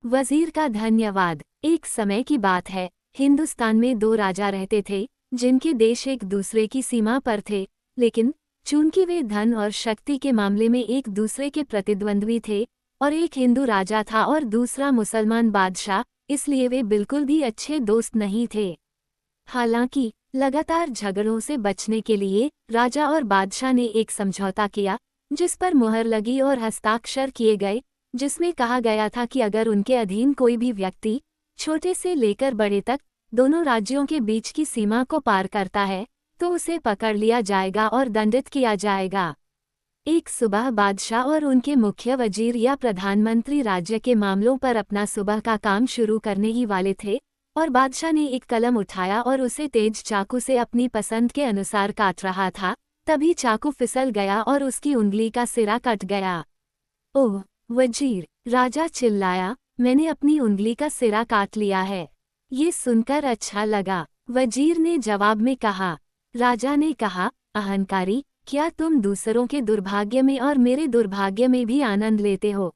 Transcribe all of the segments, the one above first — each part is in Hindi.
वजीर का धन्यवाद। एक समय की बात है, हिंदुस्तान में दो राजा रहते थे जिनके देश एक दूसरे की सीमा पर थे, लेकिन चूंकि वे धन और शक्ति के मामले में एक दूसरे के प्रतिद्वंद्वी थे और एक हिंदू राजा था और दूसरा मुसलमान बादशाह, इसलिए वे बिल्कुल भी अच्छे दोस्त नहीं थे। हालांकि लगातार झगड़ों से बचने के लिए राजा और बादशाह ने एक समझौता किया जिस पर मुहर लगी और हस्ताक्षर किए गए, जिसमें कहा गया था कि अगर उनके अधीन कोई भी व्यक्ति छोटे से लेकर बड़े तक दोनों राज्यों के बीच की सीमा को पार करता है तो उसे पकड़ लिया जाएगा और दंडित किया जाएगा। एक सुबह बादशाह और उनके मुख्य वजीर या प्रधानमंत्री राज्य के मामलों पर अपना सुबह का काम शुरू करने ही वाले थे और बादशाह ने एक कलम उठाया और उसे तेज चाकू से अपनी पसंद के अनुसार काट रहा था, तभी चाकू फिसल गया और उसकी उंगली का सिरा कट गया। ओह वजीर, राजा चिल्लाया, मैंने अपनी उंगली का सिरा काट लिया है। ये सुनकर अच्छा लगा, वजीर ने जवाब में कहा। राजा ने कहा, अहंकारी, क्या तुम दूसरों के दुर्भाग्य में और मेरे दुर्भाग्य में भी आनंद लेते हो?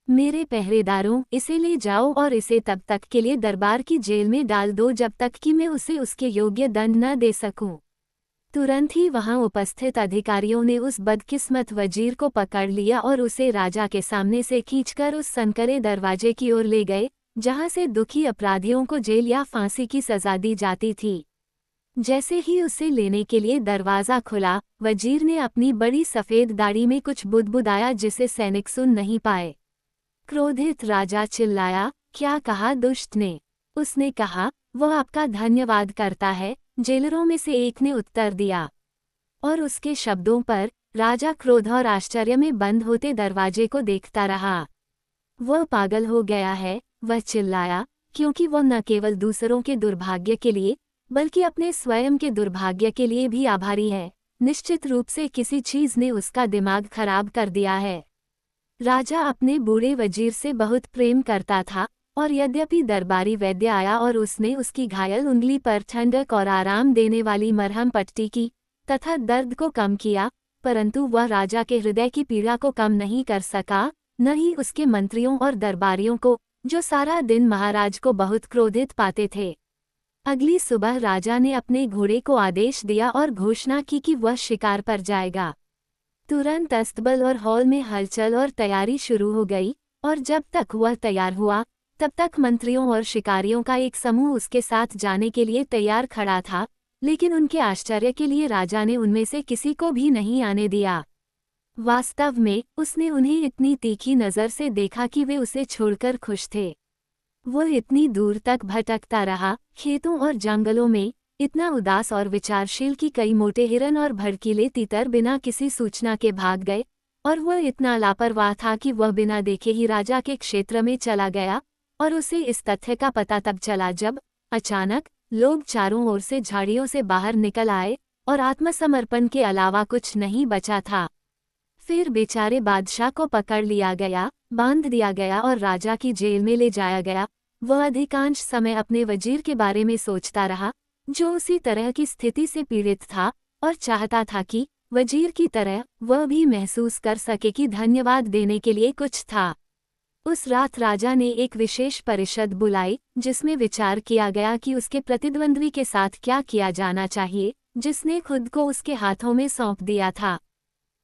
मेरे पहरेदारों, इसे ले जाओ और इसे तब तक के लिए दरबार की जेल में डाल दो जब तक कि मैं उसे उसके योग्य दंड न दे सकूं। तुरंत ही वहां उपस्थित अधिकारियों ने उस बदकिस्मत वजीर को पकड़ लिया और उसे राजा के सामने से खींचकर उस संकरे दरवाजे की ओर ले गए जहां से दुखी अपराधियों को जेल या फांसी की सजा दी जाती थी। जैसे ही उसे लेने के लिए दरवाज़ा खुला, वजीर ने अपनी बड़ी सफ़ेद दाढ़ी में कुछ बुदबुदाया जिसे सैनिक सुन नहीं पाए। क्रोधित राजा चिल्लाया, क्या कहा दुष्ट ने? उसने कहा, वह आपका धन्यवाद करता है, जेलरों में से एक ने उत्तर दिया। और उसके शब्दों पर राजा क्रोध और आश्चर्य में बंद होते दरवाजे को देखता रहा। वह पागल हो गया है, वह चिल्लाया, क्योंकि वह न केवल दूसरों के दुर्भाग्य के लिए बल्कि अपने स्वयं के दुर्भाग्य के लिए भी आभारी है। निश्चित रूप से किसी चीज़ ने उसका दिमाग खराब कर दिया है। राजा अपने बूढ़े वजीर से बहुत प्रेम करता था और यद्यपि दरबारी वैद्य आया और उसने उसकी घायल उंगली पर ठंडक और आराम देने वाली मरहम पट्टी की तथा दर्द को कम किया, परंतु वह राजा के हृदय की पीड़ा को कम नहीं कर सका, न ही उसके मंत्रियों और दरबारियों को, जो सारा दिन महाराज को बहुत क्रोधित पाते थे। अगली सुबह राजा ने अपने घोड़े को आदेश दिया और घोषणा की कि वह शिकार पर जाएगा। तुरंत अस्तबल और हॉल में हलचल और तैयारी शुरू हो गई और जब तक वह तैयार हुआ तब तक मंत्रियों और शिकारियों का एक समूह उसके साथ जाने के लिए तैयार खड़ा था, लेकिन उनके आश्चर्य के लिए राजा ने उनमें से किसी को भी नहीं आने दिया। वास्तव में उसने उन्हें इतनी तीखी नज़र से देखा कि वे उसे छोड़कर खुश थे। वह इतनी दूर तक भटकता रहा, खेतों और जंगलों में, इतना उदास और विचारशील कि कई मोटे हिरन और भड़कीले तीतर बिना किसी सूचना के भाग गए, और वह इतना लापरवाह था कि वह बिना देखे ही राजा के क्षेत्र में चला गया, और उसे इस तथ्य का पता तब चला जब अचानक लोग चारों ओर से झाड़ियों से बाहर निकल आए और आत्मसमर्पण के अलावा कुछ नहीं बचा था। फिर बेचारे बादशाह को पकड़ लिया गया, बांध दिया गया और राजा की जेल में ले जाया गया। वह अधिकांश समय अपने वजीर के बारे में सोचता रहा, जो उसी तरह की स्थिति से पीड़ित था, और चाहता था कि वजीर की तरह वह भी महसूस कर सके कि धन्यवाद देने के लिए कुछ था। उस रात राजा ने एक विशेष परिषद बुलाई जिसमें विचार किया गया कि उसके प्रतिद्वंद्वी के साथ क्या किया जाना चाहिए, जिसने खुद को उसके हाथों में सौंप दिया था।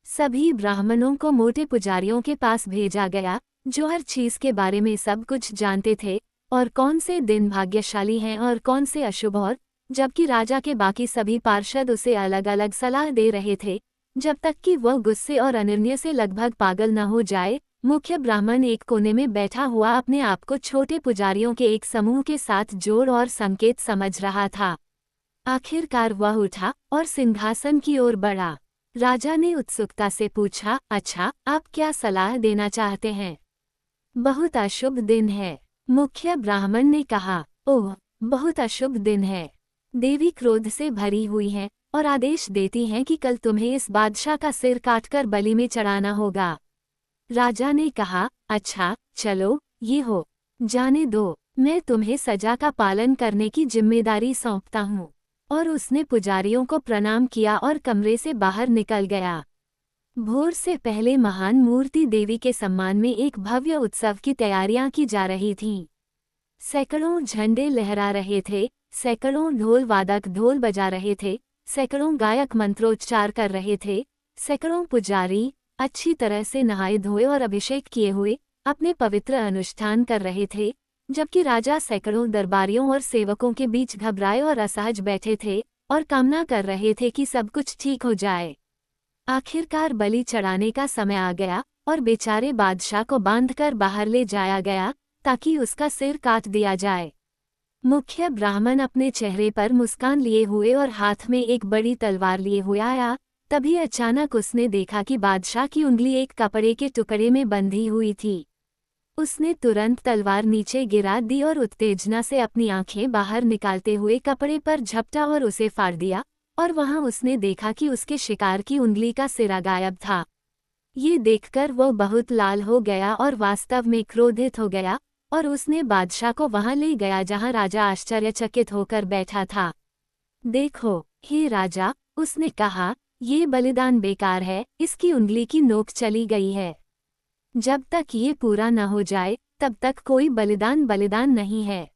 सभी ब्राह्मणों को मोटे पुजारियों के पास भेजा गया, जो हर चीज़ के बारे में सब कुछ जानते थे और कौन से दिन भाग्यशाली हैं और कौन से अशुभ, और जबकि राजा के बाकी सभी पार्षद उसे अलग अलग सलाह दे रहे थे, जब तक कि वह गुस्से और अनिर्णय से लगभग पागल न हो जाए। मुख्य ब्राह्मण एक कोने में बैठा हुआ अपने आप को छोटे पुजारियों के एक समूह के साथ जोड़ और संकेत समझ रहा था। आखिरकार वह उठा और सिंहासन की ओर बढ़ा। राजा ने उत्सुकता से पूछा, अच्छा, आप क्या सलाह देना चाहते हैं? बहुत अशुभ दिन है, मुख्य ब्राह्मण ने कहा। ओह, बहुत अशुभ दिन है। देवी क्रोध से भरी हुई हैं और आदेश देती हैं कि कल तुम्हें इस बादशाह का सिर काटकर बलि में चढ़ाना होगा। राजा ने कहा, अच्छा, चलो, ये हो, जाने दो, मैं तुम्हें सजा का पालन करने की जिम्मेदारी सौंपता हूँ। और उसने पुजारियों को प्रणाम किया और कमरे से बाहर निकल गया। भोर से पहले महान मूर्ति देवी के सम्मान में एक भव्य उत्सव की तैयारियां की जा रही थीं। सैकड़ों झंडे लहरा रहे थे, सैकड़ों ढोल वादक ढोल बजा रहे थे, सैकड़ों गायक मंत्रोच्चार कर रहे थे, सैकड़ों पुजारी अच्छी तरह से नहाए धोए और अभिषेक किए हुए अपने पवित्र अनुष्ठान कर रहे थे, जबकि राजा सैकड़ों दरबारियों और सेवकों के बीच घबराए और असहज बैठे थे और कामना कर रहे थे कि सब कुछ ठीक हो जाए। आखिरकार बलि चढ़ाने का समय आ गया और बेचारे बादशाह को बांधकर बाहर ले जाया गया ताकि उसका सिर काट दिया जाए। मुख्य ब्राह्मण अपने चेहरे पर मुस्कान लिए हुए और हाथ में एक बड़ी तलवार लिए हुए आया। तभी अचानक उसने देखा कि बादशाह की उंगली एक कपड़े के टुकड़े में बंधी हुई थी। उसने तुरंत तलवार नीचे गिरा दी और उत्तेजना से अपनी आंखें बाहर निकालते हुए कपड़े पर झपटा और उसे फाड़ दिया, और वहां उसने देखा कि उसके शिकार की उंगली का सिरा गायब था। ये देखकर वो बहुत लाल हो गया और वास्तव में क्रोधित हो गया, और उसने बादशाह को वहां ले गया जहां राजा आश्चर्यचकित होकर बैठा था। देखो, हे राजा, उसने कहा, ये बलिदान बेकार है, इसकी उंगली की नोक चली गई है। जब तक ये पूरा न हो जाए तब तक कोई बलिदान नहीं है।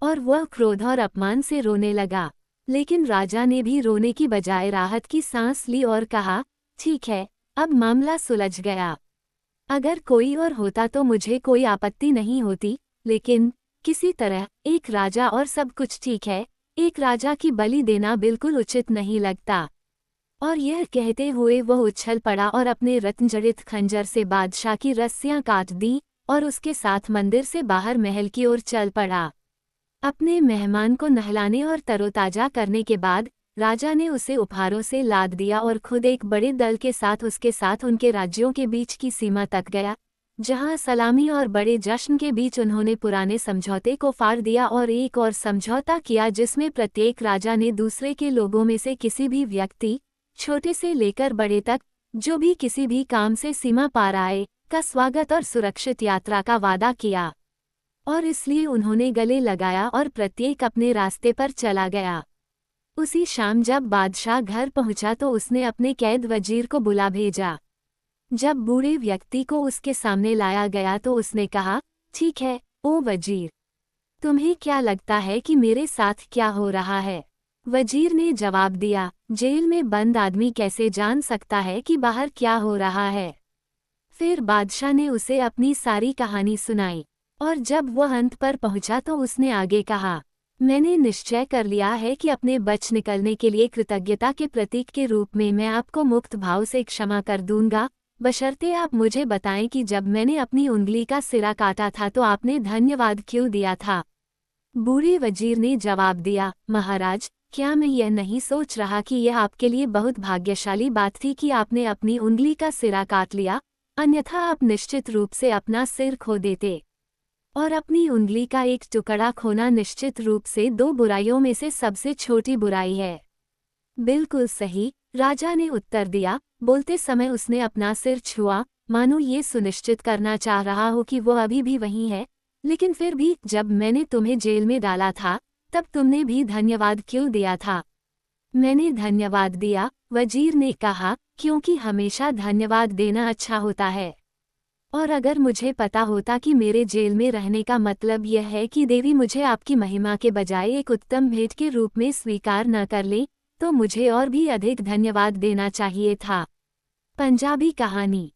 और वह क्रोध और अपमान से रोने लगा। लेकिन राजा ने भी रोने की बजाय राहत की सांस ली और कहा, ठीक है, अब मामला सुलझ गया। अगर कोई और होता तो मुझे कोई आपत्ति नहीं होती, लेकिन किसी तरह एक राजा और सब कुछ ठीक है, एक राजा की बलि देना बिल्कुल उचित नहीं लगता। और यह कहते हुए वह उछल पड़ा और अपने रत्नजड़ित खंजर से बादशाह की रस्सियां काट दी और उसके साथ मंदिर से बाहर महल की ओर चल पड़ा। अपने मेहमान को नहलाने और तरोताजा करने के बाद राजा ने उसे उपहारों से लाद दिया और खुद एक बड़े दल के साथ उसके साथ उनके राज्यों के बीच की सीमा तक गया, जहां सलामी और बड़े जश्न के बीच उन्होंने पुराने समझौते को फाड़ दिया और एक और समझौता किया जिसमें प्रत्येक राजा ने दूसरे के लोगों में से किसी भी व्यक्ति, छोटे से लेकर बड़े तक, जो भी किसी भी काम से सीमा पार आए, का स्वागत और सुरक्षित यात्रा का वादा किया। और इसलिए उन्होंने गले लगाया और प्रत्येक अपने रास्ते पर चला गया। उसी शाम जब बादशाह घर पहुंचा तो उसने अपने कैद वजीर को बुला भेजा। जब बूढ़े व्यक्ति को उसके सामने लाया गया तो उसने कहा, ठीक है, ओ वजीर, तुम्हें क्या लगता है कि मेरे साथ क्या हो रहा है? वजीर ने जवाब दिया, जेल में बंद आदमी कैसे जान सकता है कि बाहर क्या हो रहा है? फिर बादशाह ने उसे अपनी सारी कहानी सुनाई, और जब वह अंत पर पहुंचा तो उसने आगे कहा, मैंने निश्चय कर लिया है कि अपने बच निकलने के लिए कृतज्ञता के प्रतीक के रूप में मैं आपको मुक्त भाव से क्षमा कर दूंगा, बशर्ते आप मुझे बताएं कि जब मैंने अपनी उंगली का सिरा काटा था तो आपने धन्यवाद क्यों दिया था? बूढ़े वजीर ने जवाब दिया, महाराज, क्या मैं यह नहीं सोच रहा कि यह आपके लिए बहुत भाग्यशाली बात थी कि आपने अपनी उंगली का सिरा काट लिया, अन्यथा आप निश्चित रूप से अपना सिर खो देते। और अपनी उंगली का एक टुकड़ा खोना निश्चित रूप से 2 बुराइयों में से सबसे छोटी बुराई है। बिल्कुल सही, राजा ने उत्तर दिया। बोलते समय उसने अपना सिर छुआ, मानो ये सुनिश्चित करना चाह रहा हो कि वो अभी भी वहीं है। लेकिन फिर भी जब मैंने तुम्हें जेल में डाला था तब तुमने भी धन्यवाद क्यों दिया था? मैंने धन्यवाद दिया, वजीर ने कहा, क्योंकि हमेशा धन्यवाद देना अच्छा होता है। और अगर मुझे पता होता कि मेरे जेल में रहने का मतलब यह है कि देवी मुझे आपकी महिमा के बजाय एक उत्तम भेंट के रूप में स्वीकार न कर ले, तो मुझे और भी अधिक धन्यवाद देना चाहिए था। पंजाबी कहानी।